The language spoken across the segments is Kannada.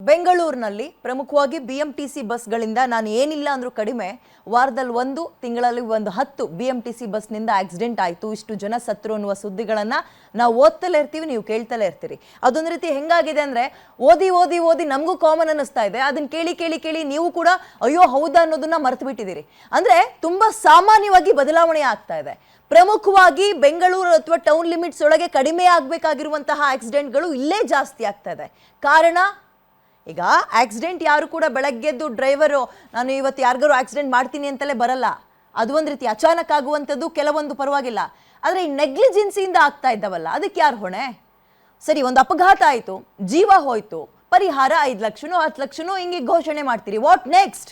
ಬೆಂಗಳೂರಿನಲ್ಲಿ ಪ್ರಮುಖವಾಗಿ ಬಿಎಂಟಿಸಿ ಬಸ್ಗಳಿಂದ ನಾನು ಏನಿಲ್ಲ ಅಂದ್ರೂ ಕಡಿಮೆ ವಾರದಲ್ಲಿ ಒಂದು ತಿಂಗಳಲ್ಲಿ ಒಂದು 10 ಬಿಎಂಟಿಸಿ ಬಸ್ನಿಂದ ಆಕ್ಸಿಡೆಂಟ್ ಆಯಿತು, ಇಷ್ಟು ಜನ ಸತ್ರು ಅನ್ನುವ ಸುದ್ದಿಗಳನ್ನು ನಾವು ಓದ್ತಲೇ ಇರ್ತೀವಿ, ನೀವು ಕೇಳ್ತಲೇ ಇರ್ತೀರಿ. ಅದೊಂದು ರೀತಿ ಹೆಂಗಾಗಿದೆ ಅಂದರೆ ಓದಿ ಓದಿ ಓದಿ ನಮಗೂ ಕಾಮನ್ ಅನ್ನಿಸ್ತಾ ಇದೆ, ಅದನ್ನು ಕೇಳಿ ಕೇಳಿ ಕೇಳಿ ನೀವು ಕೂಡ ಅಯ್ಯೋ ಹೌದಾ ಅನ್ನೋದನ್ನ ಮರೆತು ಬಿಟ್ಟಿದ್ದೀರಿ. ಅಂದರೆ ತುಂಬ ಸಾಮಾನ್ಯವಾಗಿ ಬದಲಾವಣೆ ಆಗ್ತಾ ಇದೆ. ಪ್ರಮುಖವಾಗಿ ಬೆಂಗಳೂರು ಅಥವಾ ಟೌನ್ ಲಿಮಿಟ್ಸ್ ಒಳಗೆ ಕಡಿಮೆ ಆಗಬೇಕಾಗಿರುವಂತಹ ಆಕ್ಸಿಡೆಂಟ್ಗಳು ಇಲ್ಲೇ ಜಾಸ್ತಿ ಆಗ್ತಾ ಇದೆ. ಕಾರಣ, ಈಗ ಆಕ್ಸಿಡೆಂಟ್ ಯಾರು ಕೂಡ ಬೆಳಗ್ಗೆದ್ದು ಡ್ರೈವರು ನಾನು ಇವತ್ತು ಯಾರಿಗಾರು ಆಕ್ಸಿಡೆಂಟ್ ಮಾಡ್ತೀನಿ ಅಂತಲೇ ಬರಲ್ಲ. ಅದು ಒಂದು ರೀತಿ ಅಚಾನಕ್ ಆಗುವಂಥದ್ದು, ಕೆಲವೊಂದು ಪರವಾಗಿಲ್ಲ. ಆದರೆ ಈ ನೆಗ್ಲಿಜೆನ್ಸಿಯಿಂದ ಆಗ್ತಾ ಇದ್ದಾವಲ್ಲ, ಅದಕ್ಕೆ ಯಾರು ಹೊಣೆ? ಸರಿ, ಒಂದು ಅಪಘಾತ ಆಯಿತು, ಜೀವ ಹೋಯ್ತು, ಪರಿಹಾರ 5 ಲಕ್ಷನೋ 10 ಲಕ್ಷನೋ ಹಿಂಗೆ ಘೋಷಣೆ ಮಾಡ್ತೀರಿ. What next?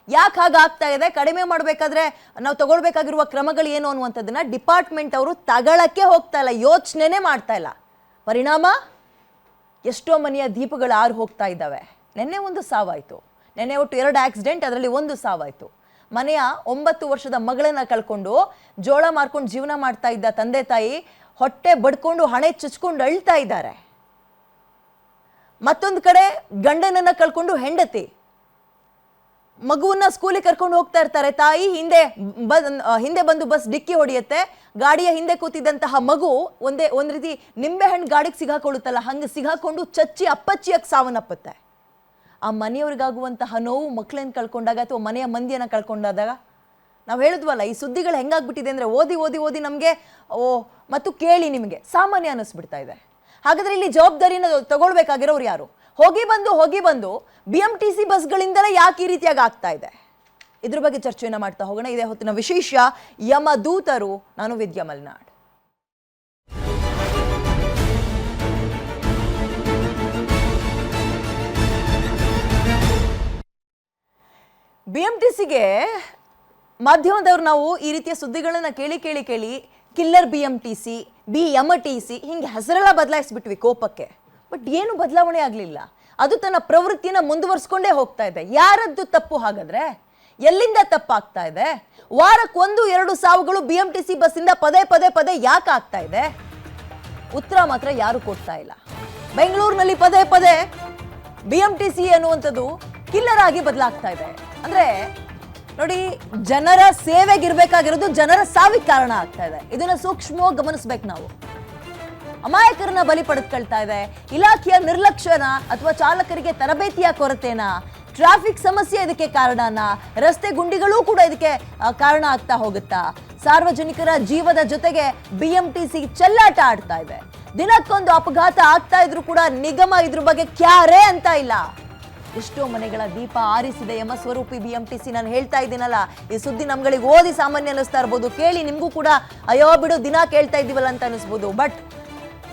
ಯಾಕೆ ಹಾಗಾಗ್ತಾ ಇದೆ? ಕಡಿಮೆ ಮಾಡಬೇಕಾದ್ರೆ ನಾವು ತಗೊಳ್ಬೇಕಾಗಿರುವ ಕ್ರಮಗಳು ಏನು ಅನ್ನುವಂಥದ್ದನ್ನ ಡಿಪಾರ್ಟ್ಮೆಂಟ್ ಅವರು ತಗೊಳ್ಳಕ್ಕೆ ಹೋಗ್ತಾ ಇಲ್ಲ, ಯೋಚನೆನೇ ಮಾಡ್ತಾ ಇಲ್ಲ. ಪರಿಣಾಮ ಎಷ್ಟೋ ಮನೆಯ ದೀಪಗಳು ಆರು ಹೋಗ್ತಾ ಇದ್ದಾವೆ. ನೆನ್ನೆ ಒಂದು ಸಾವಾಯಿತು, ನೆನ್ನೆ ಒಟ್ಟು 2 ಆಕ್ಸಿಡೆಂಟ್, ಅದರಲ್ಲಿ ಒಂದು ಸಾವಾಯಿತು. ಮನೆಯ 9 ವರ್ಷದ ಮಗಳನ್ನ ಕಳ್ಕೊಂಡು ಜೋಳ ಮಾರ್ಕೊಂಡು ಜೀವನ ಮಾಡ್ತಾ ಇದ್ದ ತಂದೆ ತಾಯಿ ಹೊಟ್ಟೆ ಬಡ್ಕೊಂಡು ಹಣೆ ಚುಚ್ಕೊಂಡು ಅಳ್ತಾ ಇದ್ದಾರೆ. ಮತ್ತೊಂದು ಕಡೆ ಗಂಡನನ್ನ ಕಳ್ಕೊಂಡು ಹೆಂಡತಿ ಮಗುವನ್ನ ಸ್ಕೂಲಿಗೆ ಕರ್ಕೊಂಡು ಹೋಗ್ತಾ ಇರ್ತಾರೆ. ತಾಯಿ ಹಿಂದೆ ಬಂದು ಬಸ್ ಡಿಕ್ಕಿ ಹೊಡೆಯುತ್ತೆ, ಗಾಡಿಯ ಹಿಂದೆ ಕೂತಿದ್ದಂತಹ ಮಗು ಒಂದ್ ರೀತಿ ನಿಂಬೆಹಣ್ಣು ಗಾಡಿಗೆ ಸಿಗಾಕೊಳ್ಳುತ್ತಲ್ಲ, ಹಂಗೆ ಸಿಗಾಕೊಂಡು ಚಚ್ಚಿ ಅಪ್ಪಚ್ಚಿಯಾಗಿ ಸಾವನ್ನಪ್ಪುತ್ತೆ. ಆ ಮನೆಯವ್ರಿಗಾಗುವಂತಹ ನೋವು ಮಕ್ಕಳನ್ನ ಕಳ್ಕೊಂಡಾಗ ಅಥವಾ ಮನೆಯ ಮಂದಿಯನ್ನ ಕಳ್ಕೊಂಡಾದಾಗ ನಾವು ಹೇಳಿದ್ವಲ್ಲ, ಈ ಸುದ್ದಿಗಳು ಹೆಂಗಾಗ್ಬಿಟ್ಟಿದೆ ಅಂದರೆ ಓದಿ ಓದಿ ಓದಿ ನಮಗೆ ಮತ್ತು ಕೇಳಿ ನಿಮಗೆ ಸಾಮಾನ್ಯ ಅನ್ನಿಸ್ಬಿಡ್ತಾ ಇದೆ. ಹಾಗಾದ್ರೆ ಇಲ್ಲಿ ಜವಾಬ್ದಾರಿನ ತಗೊಳ್ಬೇಕಾಗಿರೋರು ಯಾರು? ಹೋಗಿ ಬಂದು ಬಿಎಂಟಿಸಿ ಬಸ್ಗಳಿಂದಲೇ ಯಾಕೆ ಈ ರೀತಿಯಾಗಿ ಆಗ್ತಾ ಇದೆ? ಇದ್ರ ಬಗ್ಗೆ ಚರ್ಚೆಯನ್ನು ಮಾಡ್ತಾ ಹೋಗೋಣ. ಇದೇ ಹೊತ್ತಿನ ವಿಶೇಷ ಯಮದೂತರು. ನಾನು ವಿದ್ಯಾ ಮಲ್ನಾಡ್. ಬಿಎಂಟಿಸಿಗೆ ಮಾಧ್ಯಮದವರು ನಾವು ಈ ರೀತಿಯ ಸುದ್ದಿಗಳನ್ನ ಕೇಳಿ ಕೇಳಿ ಕೇಳಿ ಕಿಲ್ಲರ್ ಬಿಎಂಟಿಸಿ, ಬಿಎಂಟಿಸಿ ಹಿಂಗೆ ಹೆಸರೆಲ್ಲ ಬದಲಾಯಿಸ್ಬಿಟ್ವಿ ಕೋಪಕ್ಕೆ. ಬಟ್ ಏನು ಬದಲಾವಣೆ ಆಗಲಿಲ್ಲ. ಅದು ತನ್ನ ಪ್ರವೃತ್ತಿನ ಮುಂದುವರಿಸ್ಕೊಂಡೇ ಹೋಗ್ತಾ ಇದೆ. ಯಾರದ್ದು ತಪ್ಪು ಹಾಗಾದ್ರೆ? ಎಲ್ಲಿಂದ ತಪ್ಪಾಗ್ತಾ ಇದೆ? ವಾರಕ್ಕೆ 1-2 ಸಾವುಗಳು ಬಿಎಂಟಿಸಿ ಬಸ್ಸಿಂದ ಪದೇ ಯಾಕೆ ಆಗ್ತಾ ಇದೆ? ಉತ್ತರ ಮಾತ್ರ ಯಾರು ಕೊಡ್ತಾ ಇಲ್ಲ. ಬೆಂಗಳೂರಿನಲ್ಲಿ ಪದೇ ಬಿಎಂಟಿಸಿ ಅನ್ನುವಂಥದ್ದು ಕಿಲ್ಲರ್ ಆಗಿ ಬದಲಾಗ್ತಾ ಇದೆ. ಅಂದ್ರೆ ನೋಡಿ, ಜನರ ಸೇವೆಗಿರ್ಬೇಕಾಗಿರೋದು ಜನರ ಸಾವಿಗೆ ಕಾರಣ ಆಗ್ತಾ ಇದೆ. ಇದನ್ನ ಸೂಕ್ಷ್ಮವಾಗಿ ಗಮನಿಸ್ಬೇಕು ನಾವು. ಅಮಾಯಕರನ್ನ ಬಲಿ ಪಡೆದುಕೊಳ್ತಾ ಇದೆ. ಇಲಾಖೆಯ ನಿರ್ಲಕ್ಷ್ಯನ ಅಥವಾ ಚಾಲಕರಿಗೆ ತರಬೇತಿಯ ಕೊರತೆನ, ಟ್ರಾಫಿಕ್ ಸಮಸ್ಯೆ ಇದಕ್ಕೆ ಕಾರಣನ, ರಸ್ತೆ ಗುಂಡಿಗಳೂ ಕೂಡ ಇದಕ್ಕೆ ಕಾರಣ ಆಗ್ತಾ ಹೋಗುತ್ತಾ? ಸಾರ್ವಜನಿಕರ ಜೀವದ ಜೊತೆಗೆ ಬಿಎಂಟಿಸಿ ಚೆಲ್ಲಾಟ ಆಡ್ತಾ ಇದೆ. ದಿನಕ್ಕೊಂದು ಅಪಘಾತ ಆಗ್ತಾ ಇದ್ರು ಕೂಡ ನಿಗಮ ಇದ್ರ ಬಗ್ಗೆ ಕ್ಯಾರೇ ಅಂತ ಇಲ್ಲ. ಎಷ್ಟೋ ಮನೆಗಳ ದೀಪ ಆರಿಸಿದೆ ಯಮಸ್ವರೂಪಿ ಬಿಎಂಟಿಸಿ. ನಾನು ಹೇಳ್ತಾ ಇದ್ದೀನಲ್ಲ, ಈ ಸುದ್ದಿ ನಮ್ಗಳಿಗೆ ಓದಿ ಸಾಮಾನ್ಯ ಅನ್ನಿಸ್ತಾ ಇರ್ಬೋದು, ಕೇಳಿ ನಿಮ್ಗೂ ಕೂಡ ಅಯ್ಯೋ ಬಿಡು ದಿನ ಕೇಳ್ತಾ ಇದ್ದೀವಲ್ಲ ಅಂತ ಅನಿಸ್ಬೋದು. ಬಟ್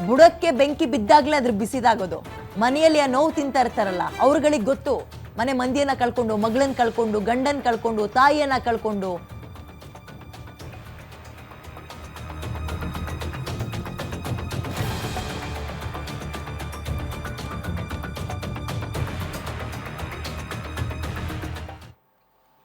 ಬುಡಕ್ಕೆ ಬೆಂಕಿ ಬಿದ್ದಾಗ್ಲೇ ಅದ್ರ ಬಿಸಿದಾಗೋದು. ಮನೆಯಲ್ಲಿ ಆ ನೋವು ತಿಂತಾ ಇರ್ತಾರಲ್ಲ ಅವ್ರುಗಳಿಗೆ ಗೊತ್ತು. ಮನೆ ಮಂದಿಯನ್ನ ಕಳ್ಕೊಂಡು, ಮಗಳನ್ನ ಕಳ್ಕೊಂಡು, ಗಂಡನ್ ಕಳ್ಕೊಂಡು, ತಾಯಿಯನ್ನ ಕಳ್ಕೊಂಡು